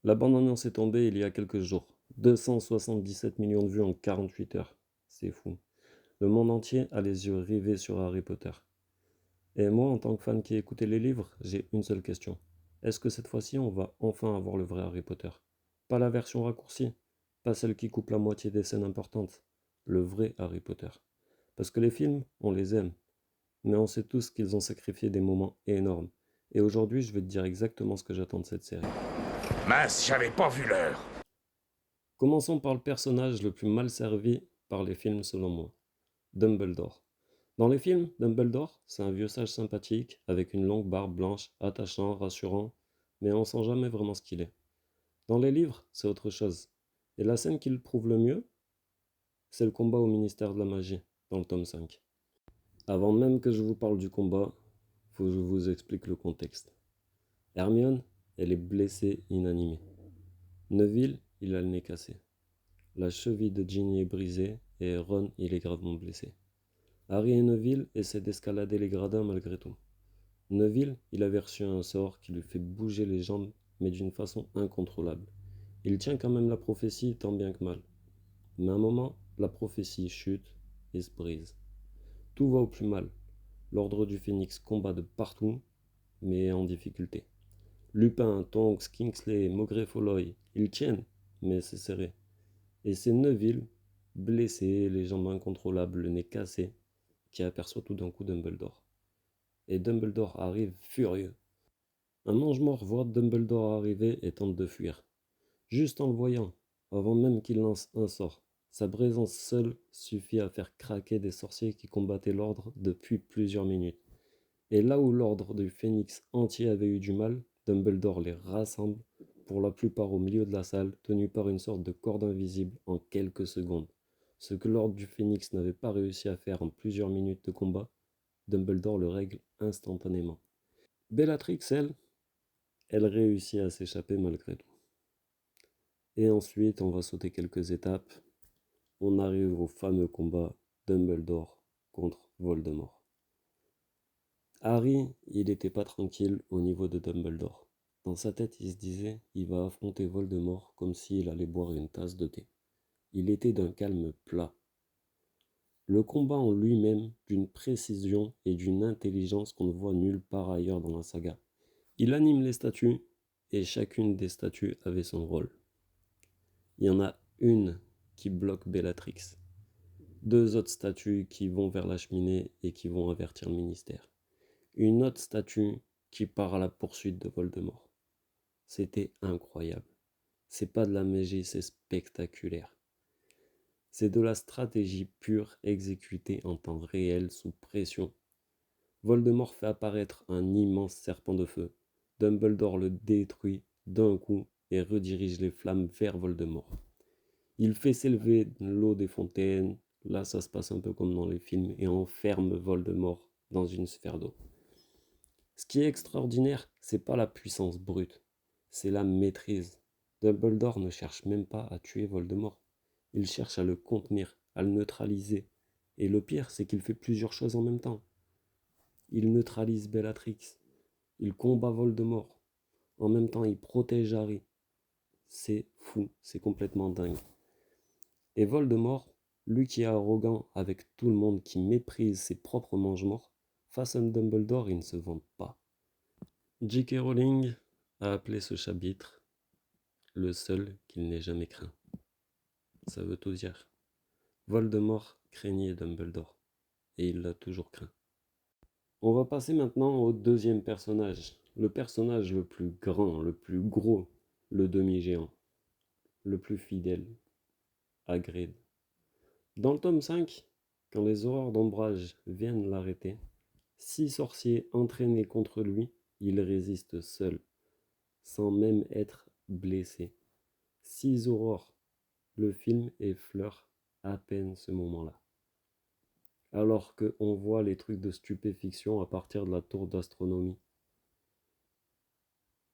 La bande-annonce est tombée il y a quelques jours. 277 millions de vues en 48 heures. C'est fou. Le monde entier a les yeux rivés sur Harry Potter. Et moi, en tant que fan qui écoutait les livres, j'ai une seule question. Est-ce que cette fois-ci, on va enfin avoir le vrai Harry Potter? Pas la version raccourcie, pas celle qui coupe la moitié des scènes importantes. Le vrai Harry Potter. Parce que les films, on les aime, mais on sait tous qu'ils ont sacrifié des moments énormes. Et aujourd'hui, je vais te dire exactement ce que j'attends de cette série. Mince, j'avais pas vu l'heure. Commençons par le personnage le plus mal servi par les films selon moi, Dumbledore. Dans les films, Dumbledore, c'est un vieux sage sympathique, avec une longue barbe blanche, attachant, rassurant, mais on sent jamais vraiment ce qu'il est. Dans les livres, c'est autre chose. Et la scène qui le prouve le mieux, c'est le combat au ministère de la magie, dans le tome 5. Avant même que je vous parle du combat, faut que je vous explique le contexte. Hermione, elle est blessée, inanimée. Neville, il a le nez cassé. La cheville de Ginny est brisée et Ron, il est gravement blessé. Harry et Neville essaient d'escalader les gradins malgré tout. Neville, il avait reçu un sort qui lui fait bouger les jambes, mais d'une façon incontrôlable. Il tient quand même la prophétie tant bien que mal. Mais à un moment, la prophétie chute et se brise. Tout va au plus mal. L'ordre du Phénix combat de partout, mais en difficulté. Lupin, Tonks, Kingsley, Maugrey Folloy, ils tiennent, mais c'est serré. Et c'est Neville, blessé, les jambes incontrôlables, le nez cassé, qui aperçoit tout d'un coup Dumbledore. Et Dumbledore arrive furieux. Un mange-mort voit Dumbledore arriver et tente de fuir. Juste en le voyant, avant même qu'il lance un sort. Sa présence seule suffit à faire craquer des sorciers qui combattaient l'ordre depuis plusieurs minutes. Et là où l'ordre du Phénix entier avait eu du mal, Dumbledore les rassemble, pour la plupart au milieu de la salle, tenu par une sorte de corde invisible en quelques secondes. Ce que l'ordre du Phénix n'avait pas réussi à faire en plusieurs minutes de combat, Dumbledore le règle instantanément. Bellatrix, elle réussit à s'échapper malgré tout. Et ensuite, on va sauter quelques étapes. On arrive au fameux combat Dumbledore contre Voldemort. Harry, il n'était pas tranquille au niveau de Dumbledore. Dans sa tête, il se disait, il va affronter Voldemort comme s'il allait boire une tasse de thé. Il était d'un calme plat. Le combat en lui-même, d'une précision et d'une intelligence qu'on ne voit nulle part ailleurs dans la saga. Il anime les statues, et chacune des statues avait son rôle. Il y en a une qui bloque Bellatrix, deux autres statues qui vont vers la cheminée et qui vont avertir le ministère, une autre statue qui part à la poursuite de Voldemort. C'était incroyable. C'est pas de la magie, c'est spectaculaire. C'est de la stratégie pure exécutée en temps réel sous pression. Voldemort fait apparaître un immense serpent de feu. Dumbledore le détruit d'un coup et redirige les flammes vers Voldemort. Il fait s'élever l'eau des fontaines, là ça se passe un peu comme dans les films, et enferme Voldemort dans une sphère d'eau. Ce qui est extraordinaire, c'est pas la puissance brute, c'est la maîtrise. Dumbledore ne cherche même pas à tuer Voldemort. Il cherche à le contenir, à le neutraliser. Et le pire, c'est qu'il fait plusieurs choses en même temps. Il neutralise Bellatrix, il combat Voldemort. En même temps, il protège Harry. C'est fou, c'est complètement dingue. Et Voldemort, lui qui est arrogant avec tout le monde, qui méprise ses propres mange-morts, face à Dumbledore, il ne se vante pas. J.K. Rowling a appelé ce chapitre le seul qu'il n'ait jamais craint. Ça veut tout dire. Voldemort craignait Dumbledore, et il l'a toujours craint. On va passer maintenant au deuxième personnage, le personnage le plus grand, le plus gros, le demi-géant, le plus fidèle, Hagrid. Dans le tome 5, quand les horreurs d'ombrage viennent l'arrêter, 6 sorciers entraînés contre lui, il résiste seul, sans même être blessé. 6 aurores. Le film effleure à peine ce moment-là. Alors qu'on voit les trucs de stupéfiction à partir de la tour d'astronomie.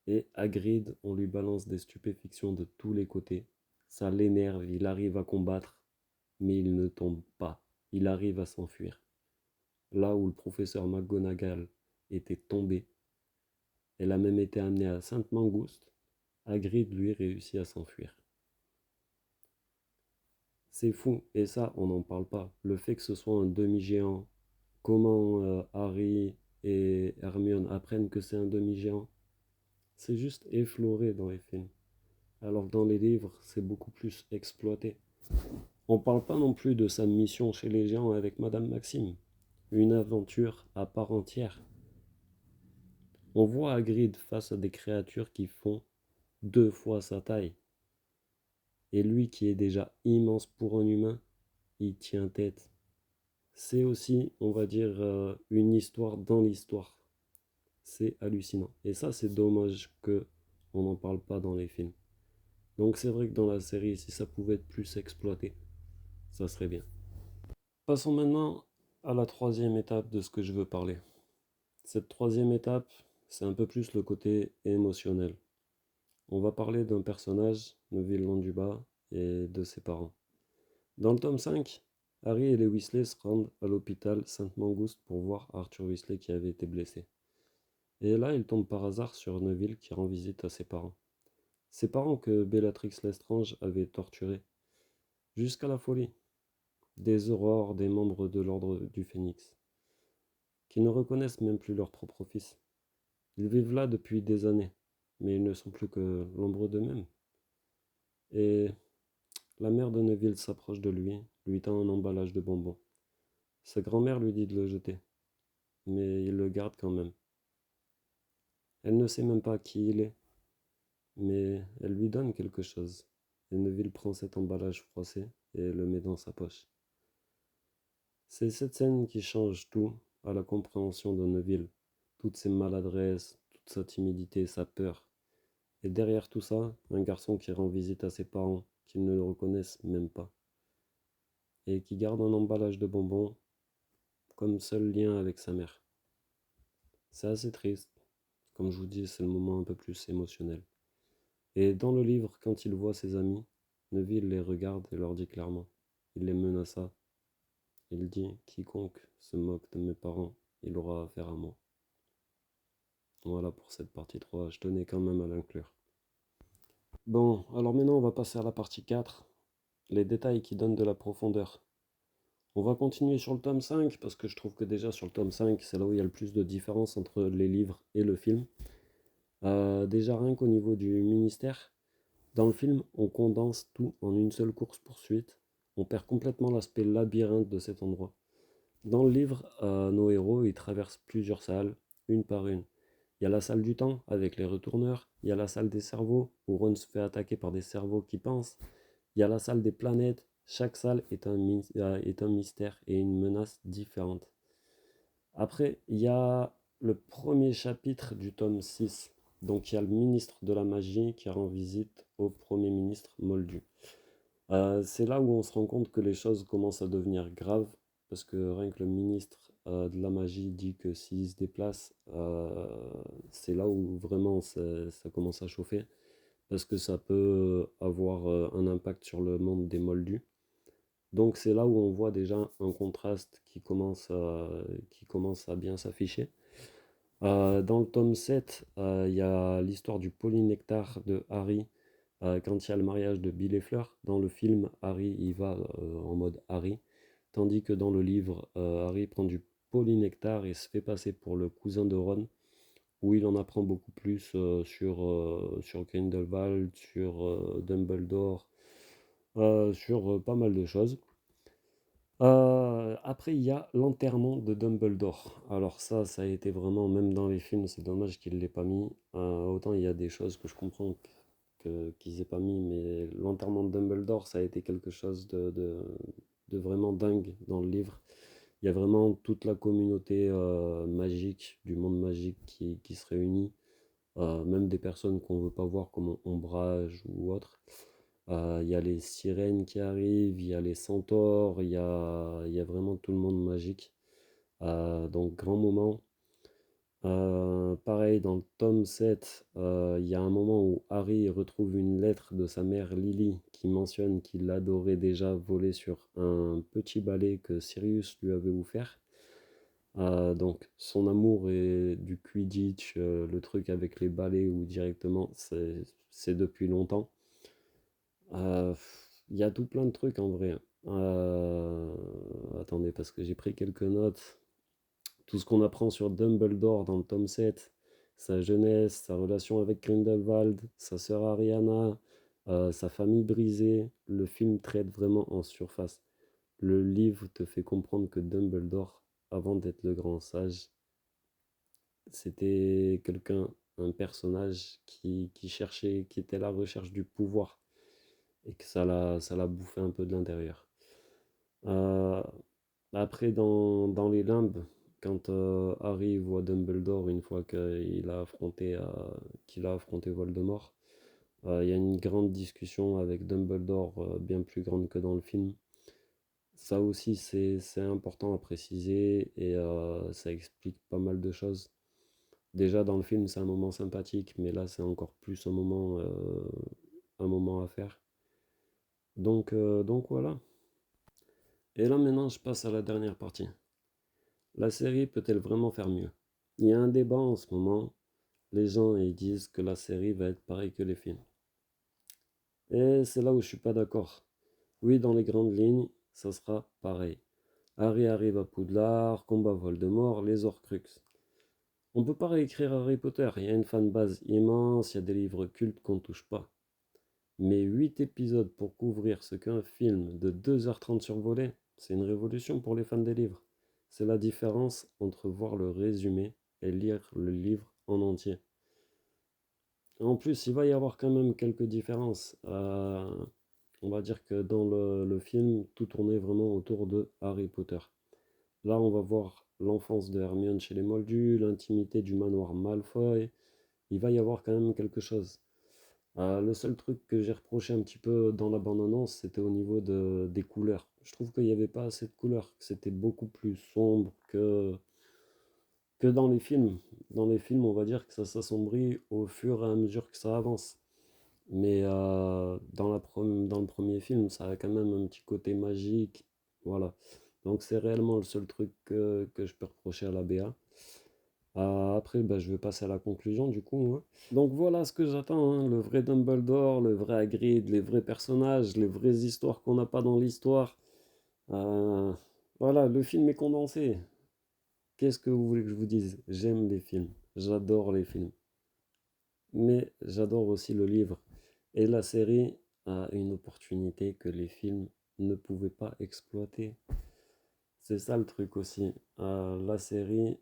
Et Hagrid, on lui balance des stupéfictions de tous les côtés. Ça l'énerve, il arrive à combattre, mais il ne tombe pas. Il arrive à s'enfuir. Là où le professeur McGonagall était tombé, elle a même été amenée à Sainte-Mangouste, Hagrid, lui, réussit à s'enfuir. C'est fou, et ça, on n'en parle pas. Le fait que ce soit un demi-géant, comment Harry et Hermione apprennent que c'est un demi-géant, c'est juste effleuré dans les films. Alors que dans les livres, c'est beaucoup plus exploité. On parle pas non plus de sa mission chez les géants avec Madame Maxime. Une aventure à part entière. On voit Hagrid face à des créatures qui font 2 fois sa taille. Et lui qui est déjà immense pour un humain, il tient tête. C'est aussi, on va dire, une histoire dans l'histoire. C'est hallucinant. Et ça, c'est dommage que on n'en parle pas dans les films. Donc c'est vrai que dans la série, si ça pouvait être plus exploité, ça serait bien. Passons maintenant à la troisième étape de ce que je veux parler. Cette troisième étape, c'est un peu plus le côté émotionnel. On va parler d'un personnage, Neville Londubat, et de ses parents. Dans le tome 5, Harry et les Weasley se rendent à l'hôpital Sainte-Mangouste pour voir Arthur Weasley qui avait été blessé. Et là, ils tombent par hasard sur Neville qui rend visite à ses parents. Ses parents que Bellatrix Lestrange avait torturés, jusqu'à la folie. Des aurores, des membres de l'ordre du Phénix, qui ne reconnaissent même plus leur propre fils. Ils vivent là depuis des années, mais ils ne sont plus que l'ombre d'eux-mêmes. Et la mère de Neville s'approche de lui tend un emballage de bonbons. Sa grand-mère lui dit de le jeter, mais il le garde quand même. Elle ne sait même pas qui il est, mais elle lui donne quelque chose. Et Neville prend cet emballage froissé et le met dans sa poche. C'est cette scène qui change tout à la compréhension de Neville. Toutes ses maladresses, toute sa timidité, sa peur. Et derrière tout ça, un garçon qui rend visite à ses parents, qui ne le reconnaissent même pas. Et qui garde un emballage de bonbons comme seul lien avec sa mère. C'est assez triste. Comme je vous dis, c'est le moment un peu plus émotionnel. Et dans le livre, quand il voit ses amis, Neville les regarde et leur dit clairement. Il les menaça. Il dit, quiconque se moque de mes parents, il aura affaire à moi. Voilà pour cette partie 3, je tenais quand même à l'inclure. Bon, alors maintenant on va passer à la partie 4, les détails qui donnent de la profondeur. On va continuer sur le tome 5, parce que je trouve que déjà sur le tome 5, c'est là où il y a le plus de différence entre les livres et le film. Déjà rien qu'au niveau du ministère, dans le film, on condense tout en une seule course-poursuite. On perd complètement l'aspect labyrinthe de cet endroit. Dans le livre, nos héros, ils traversent plusieurs salles, une par une. Il y a la salle du temps avec les retourneurs, il y a la salle des cerveaux où Ron se fait attaquer par des cerveaux qui pensent, il y a la salle des planètes, chaque salle est un mystère et une menace différente. Après, il y a le premier chapitre du tome 6. Donc il y a le ministre de la magie qui rend visite au premier ministre Moldu. C'est là où on se rend compte que les choses commencent à devenir graves, parce que rien que le ministre de la magie dit que s'il se déplace, c'est là où vraiment ça commence à chauffer, parce que ça peut avoir un impact sur le monde des moldus. Donc c'est là où on voit déjà un contraste qui commence à bien s'afficher. Dans le tome 7, il y a l'histoire du polynectar de Harry quand il y a le mariage de Bill et Fleur. Dans le film, Harry il va en mode Harry, tandis que dans le livre, Harry prend du polynectar et se fait passer pour le cousin de Ron, où il en apprend beaucoup plus sur Grindelwald, sur Dumbledore, sur pas mal de choses. Après, il y a l'enterrement de Dumbledore. Alors ça a été vraiment, même dans les films, c'est dommage qu'il ne l'ait pas mis. Autant il y a des choses que je comprends qu'ils n'aient pas mis, mais l'enterrement de Dumbledore, ça a été quelque chose de vraiment dingue dans le livre. Il y a vraiment toute la communauté magique, du monde magique qui se réunit. Même des personnes qu'on ne veut pas voir comme Ombrage ou autre. Il y a les sirènes qui arrivent, il y a les centaures, il y a vraiment tout le monde magique. Donc grand moment. Pareil, dans le tome 7, il y a un moment où Harry retrouve une lettre de sa mère Lily qui mentionne qu'il adorait déjà voler sur un petit balai que Sirius lui avait offert. Donc son amour est du Quidditch, le truc avec les balais ou directement, c'est depuis longtemps. Heu, il y a tout plein de trucs en vrai, hein. Attendez parce que j'ai pris quelques notes. Tout ce qu'on apprend sur Dumbledore dans le tome 7, sa jeunesse, sa relation avec Grindelwald, sa sœur Ariana, sa famille brisée, le film traite vraiment en surface. Le livre te fait comprendre que Dumbledore, avant d'être le grand sage, c'était quelqu'un, un personnage qui cherchait, qui était à la recherche du pouvoir et que ça l'a bouffé un peu de l'intérieur. Euh, Après, dans les limbes, quand Harry voit Dumbledore une fois qu'il a affronté Voldemort, il y a une grande discussion avec Dumbledore, bien plus grande que dans le film. Ça aussi, c'est important à préciser et ça explique pas mal de choses. Déjà, dans le film, c'est un moment sympathique, mais là, c'est encore plus un moment à faire. Donc voilà. Et là, maintenant, je passe à la dernière partie. La série peut-elle vraiment faire mieux? Il y a un débat en ce moment. Les gens ils disent que la série va être pareille que les films. Et c'est là où je suis pas d'accord. Oui, dans les grandes lignes, ça sera pareil. Harry arrive à Poudlard, combat Voldemort, les Horcruxes. On peut pas réécrire Harry Potter, il y a une fanbase immense, il y a des livres cultes qu'on touche pas. Mais 8 épisodes pour couvrir ce qu'un film de 2h30 survolé, c'est une révolution pour les fans des livres. C'est la différence entre voir le résumé et lire le livre en entier. En plus, il va y avoir quand même quelques différences. On va dire que dans le film, tout tournait vraiment autour de Harry Potter. Là, on va voir l'enfance de Hermione chez les Moldus, l'intimité du manoir Malfoy. Il va y avoir quand même quelque chose. Le seul truc que j'ai reproché un petit peu dans la bande-annonce, c'était au niveau des couleurs. Je trouve qu'il n'y avait pas assez de couleurs, que c'était beaucoup plus sombre que dans les films. Dans les films, on va dire que ça s'assombrit au fur et à mesure que ça avance. Mais dans le premier film, ça a quand même un petit côté magique. Voilà. Donc c'est réellement le seul truc que je peux reprocher à la BA. Après, bah, je vais passer à la conclusion du coup, hein. Donc voilà ce que j'attends, hein, le vrai Dumbledore, le vrai Hagrid, les vrais personnages, les vraies histoires qu'on n'a pas dans l'histoire. Euh, voilà, le film est condensé. Qu'est-ce que vous voulez que je vous dise? J'aime les films, j'adore les films, mais j'adore aussi le livre. Et la série a une opportunité que les films ne pouvaient pas exploiter. C'est ça le truc aussi. La série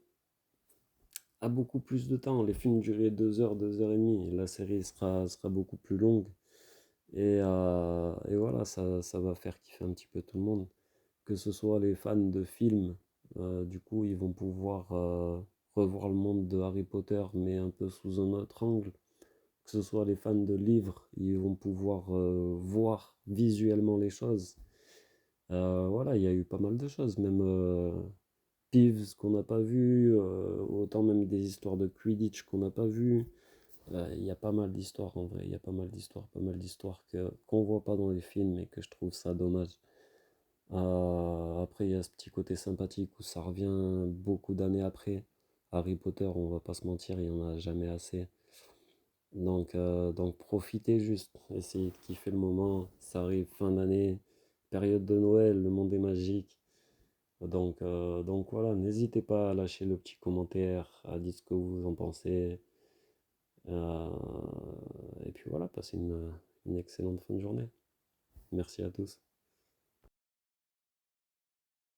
a beaucoup plus de temps. Les films duraient 2 heures, 2 heures et demie. La série sera beaucoup plus longue. Et voilà, ça va faire kiffer un petit peu tout le monde. Que ce soit les fans de films, du coup, ils vont pouvoir revoir le monde de Harry Potter, mais un peu sous un autre angle. Que ce soit les fans de livres, ils vont pouvoir voir visuellement les choses. Voilà, il y a eu pas mal de choses, même Peeves qu'on n'a pas vu, autant même des histoires de Quidditch qu'on n'a pas vu. Il y a pas mal d'histoires en vrai, il y a pas mal d'histoires qu'on voit pas dans les films et que je trouve ça dommage. Après, il y a ce petit côté sympathique où ça revient beaucoup d'années après. Harry Potter, on va pas se mentir, il y en a jamais assez. Donc profitez juste, essayez de kiffer le moment. Ça arrive fin d'année, période de Noël, le monde est magique. Donc voilà, n'hésitez pas à lâcher le petit commentaire, à dire ce que vous en pensez. Euh, et puis voilà, passez une excellente fin de journée. Merci à tous.